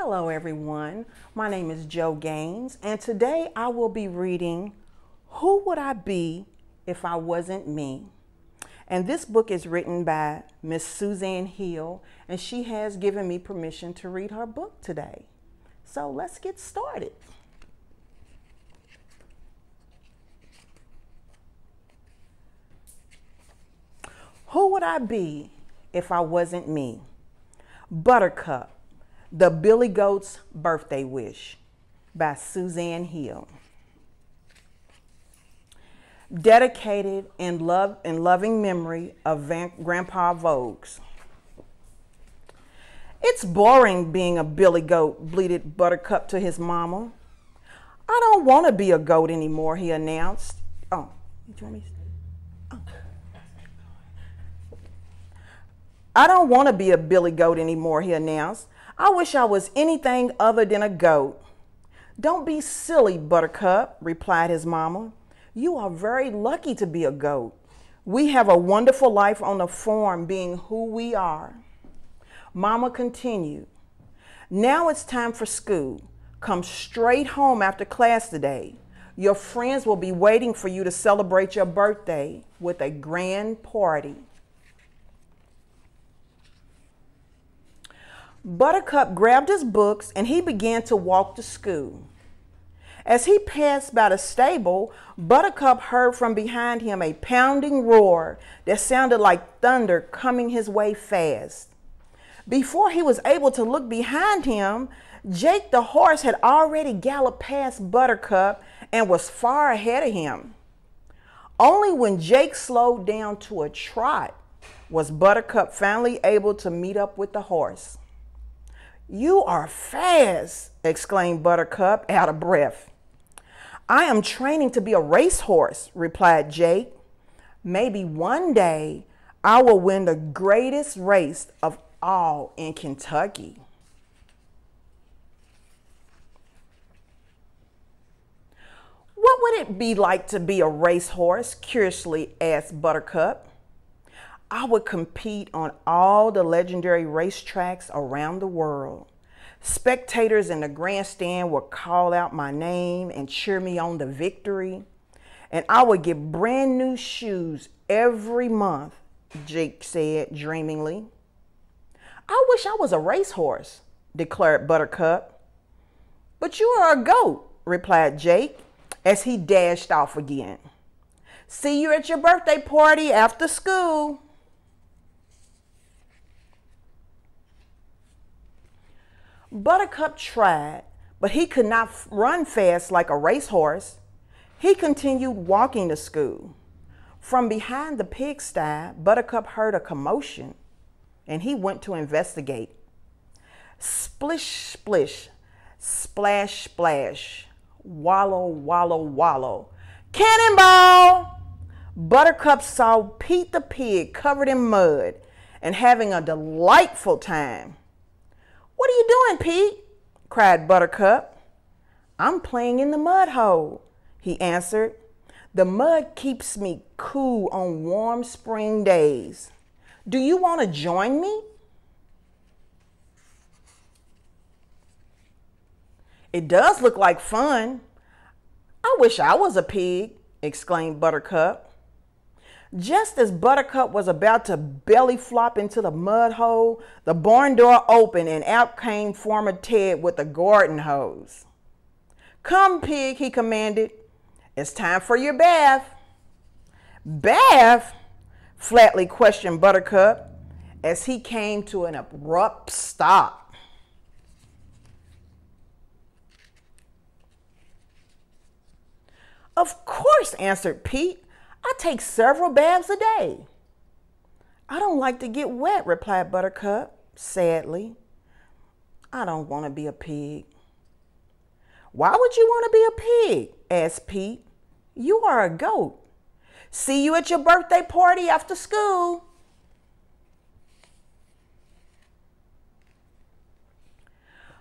Hello everyone, my name is Jo Gaines and today I will be reading Who Would I Be If I Wasn't Me? And this book is written by Miss Suzanne Hill and she has given me permission to read her book today. So let's get started. Who would I be if I wasn't me? Buttercup, the Billy Goat's Birthday Wish by Suzanne Hill. Dedicated in loving memory of Grandpa Vogues. It's boring being a Billy Goat, bleated Buttercup to his mama. I don't want to be a goat anymore, he announced. Oh, you want me? I don't want to be a Billy Goat anymore, he announced. I wish I was anything other than a goat. Don't be silly, Buttercup, replied his mama. You are very lucky to be a goat. We have a wonderful life on the farm being who we are. Mama continued. Now it's time for school. Come straight home after class today. Your friends will be waiting for you to celebrate your birthday with a grand party. Buttercup grabbed his books and he began to walk to school. As he passed by the stable, Buttercup heard from behind him a pounding roar that sounded like thunder coming his way fast. Before he was able to look behind him, Jake the horse had already galloped past Buttercup and was far ahead of him. Only when Jake slowed down to a trot was Buttercup finally able to meet up with the horse. You are fast, exclaimed Buttercup, out of breath. I am training to be a racehorse, replied Jake. Maybe one day I will win the greatest race of all in Kentucky. What would it be like to be a racehorse? Curiously asked Buttercup. I would compete on all the legendary racetracks around the world. Spectators in the grandstand would call out my name and cheer me on to victory. And I would get brand new shoes every month, Jake said dreamingly. I wish I was a racehorse, declared Buttercup. But you are a goat, replied Jake as he dashed off again. See you at your birthday party after school. Buttercup tried, but he could not run fast like a racehorse. He continued walking to school. From behind the pigsty, Buttercup heard a commotion, and he went to investigate. Splish, splish, splash, splash, wallow, wallow, wallow. Cannonball! Buttercup saw Pete the pig covered in mud and having a delightful time. What are you doing, Pete? Cried Buttercup. I'm playing in the mud hole, he answered. The mud keeps me cool on warm spring days. Do you want to join me? It does look like fun. I wish I was a pig, exclaimed Buttercup. Just as Buttercup was about to belly flop into the mud hole, the barn door opened and out came Farmer Ted with a garden hose. Come, pig, he commanded. It's time for your bath. Bath? Flatly questioned Buttercup as he came to an abrupt stop. Of course, answered Pete. I take several baths a day. I don't like to get wet, replied Buttercup, sadly. I don't want to be a pig. Why would you want to be a pig? Asked Pete. You are a goat. See you at your birthday party after school.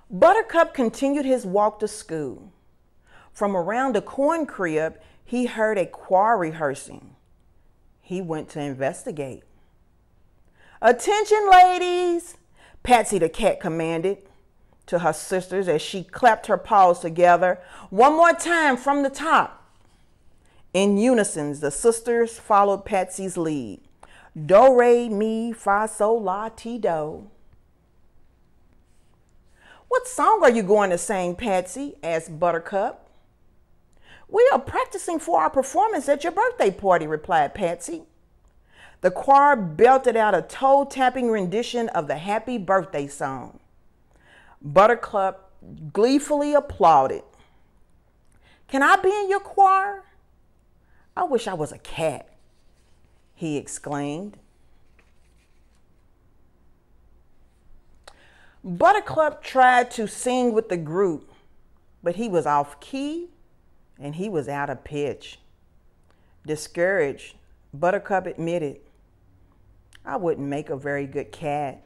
Buttercup continued his walk to school. From around the corn crib, he heard a choir rehearsing. He went to investigate. Attention, ladies, Patsy the cat commanded. to her sisters as she clapped her paws together. One more time from the top. In unison, the sisters followed Patsy's lead. Do, re, mi, fa, sol, la, ti, do. What song are you going to sing, Patsy? Asked Buttercup. We are practicing for our performance at your birthday party, replied Patsy. The choir belted out a toe-tapping rendition of the Happy Birthday song. Buttercup gleefully applauded. Can I be in your choir? I wish I was a cat, he exclaimed. Buttercup tried to sing with the group, but he was off key and he was out of pitch. Discouraged, Buttercup admitted, I wouldn't make a very good cat.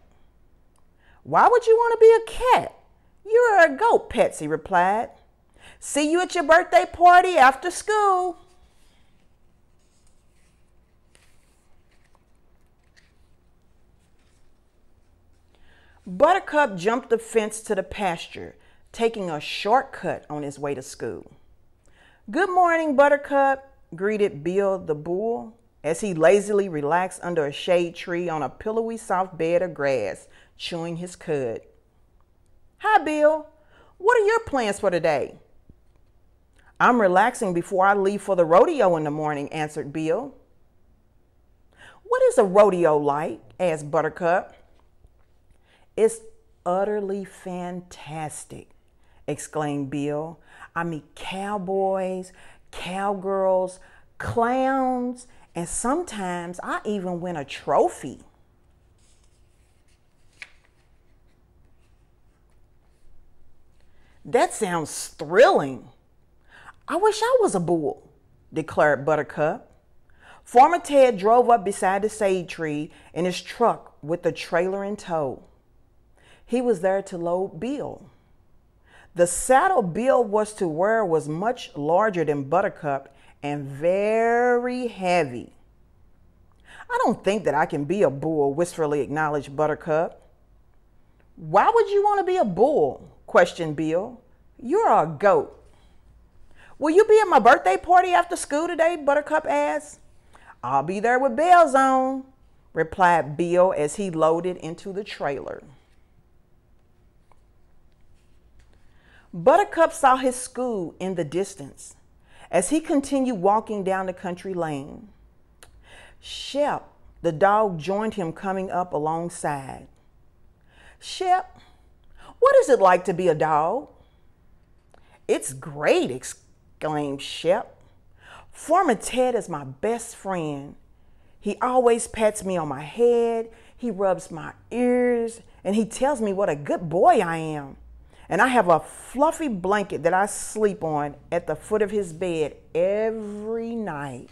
Why would you want to be a cat? You're a goat, Patsy replied. See you at your birthday party after school. Buttercup jumped the fence to the pasture, taking a shortcut on his way to school. Good morning, Buttercup, greeted Bill the bull as he lazily relaxed under a shade tree on a pillowy soft bed of grass, chewing his cud. Hi, Bill. What are your plans for today? I'm relaxing before I leave for the rodeo in the morning, answered Bill. What is a rodeo like? Asked Buttercup. It's utterly fantastic, exclaimed Bill. I meet cowboys, cowgirls, clowns, and sometimes I even win a trophy. That sounds thrilling. I wish I was a bull, declared Buttercup. Farmer Ted drove up beside the shade tree in his truck with the trailer in tow. He was there to load Bill. The saddle Bill was to wear was much larger than Buttercup and very heavy. I don't think that I can be a bull, wistfully acknowledged Buttercup. Why would you want to be a bull? Questioned Bill. You're a goat. Will you be at my birthday party after school today? Buttercup asked. I'll be there with bells on, replied Bill as he loaded into the trailer. Buttercup saw his school in the distance as he continued walking down the country lane. Shep, the dog, joined him coming up alongside. Shep, what is it like to be a dog? It's great, exclaimed Shep. Farmer Ted is my best friend. He always pats me on my head, he rubs my ears, and he tells me what a good boy I am. And I have a fluffy blanket that I sleep on at the foot of his bed every night.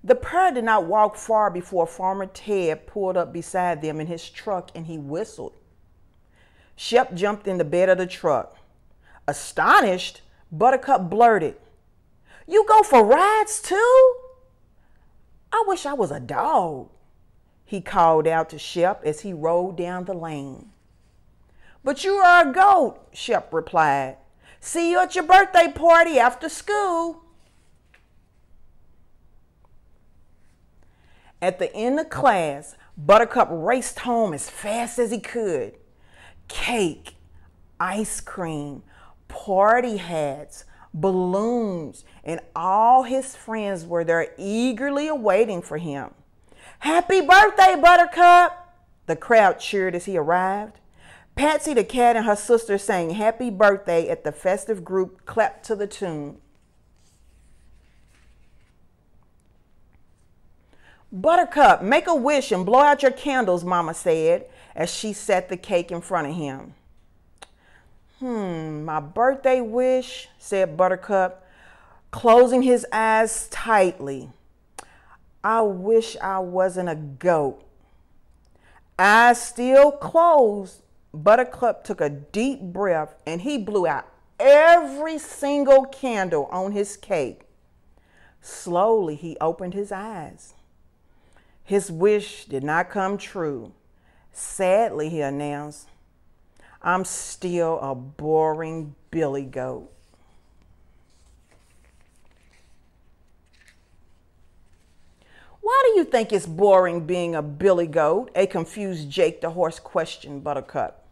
The pair did not walk far before Farmer Ted pulled up beside them in his truck and he whistled. Shep jumped in the bed of the truck. Astonished, Buttercup blurted, You go for rides too? I wish I was a dog, he called out to Shep as he rode down the lane. But you are a goat, Shep replied. See you at your birthday party after school. At the end of class, Buttercup raced home as fast as he could. Cake, ice cream, party hats, balloons, and all his friends were there eagerly awaiting for him. Happy birthday, Buttercup! The crowd cheered as he arrived. Patsy the cat and her sister sang happy birthday at the festive group clapped to the tune. Buttercup, make a wish and blow out your candles, Mama said as she set the cake in front of him. My birthday wish, said Buttercup, closing his eyes tightly. I wish I wasn't a goat. Eyes still closed, Buttercup took a deep breath and he blew out every single candle on his cake. Slowly, he opened his eyes. His wish did not come true. Sadly, he announced, I'm still a boring billy goat. Why do you think it's boring being a billy goat? A confused Jake the horse questioned Buttercup.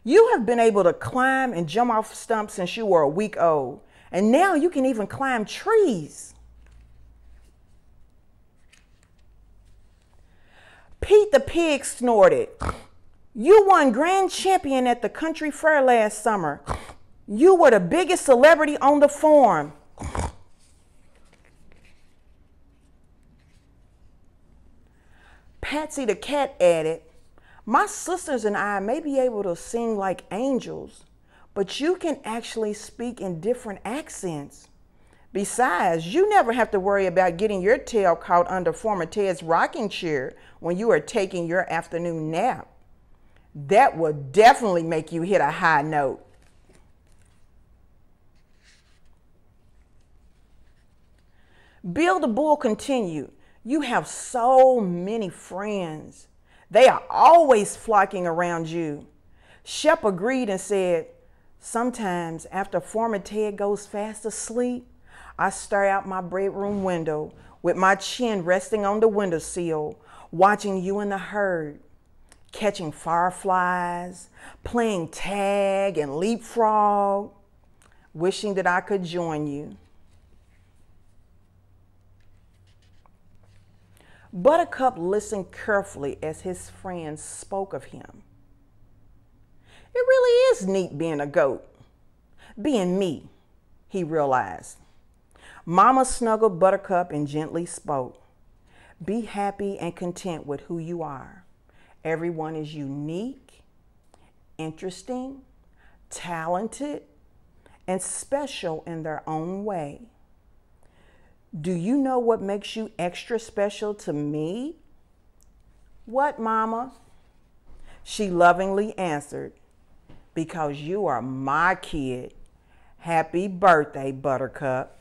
You have been able to climb and jump off stumps since you were a week old, and now you can even climb trees. Pete the pig snorted. You won grand champion at the country fair last summer. You were the biggest celebrity on the farm. Patsy the cat added, my sisters and I may be able to sing like angels, but you can actually speak in different accents. Besides, you never have to worry about getting your tail caught under Farmer Ted's rocking chair when you are taking your afternoon nap. That will definitely make you hit a high note. Bill the bull continued, you have so many friends. They are always flocking around you. Shep agreed and said, sometimes after Farmer Ted goes fast asleep, I stare out my bedroom window with my chin resting on the windowsill, watching you in the herd, catching fireflies, playing tag and leapfrog, wishing that I could join you. Buttercup listened carefully as his friends spoke of him. It really is neat being a goat. Being me, he realized. Mama snuggled Buttercup and gently spoke. Be happy and content with who you are. Everyone is unique, interesting, talented, and special in their own way. Do you know what makes you extra special to me? What, Mama? She lovingly answered, because you are my kid. Happy birthday, Buttercup.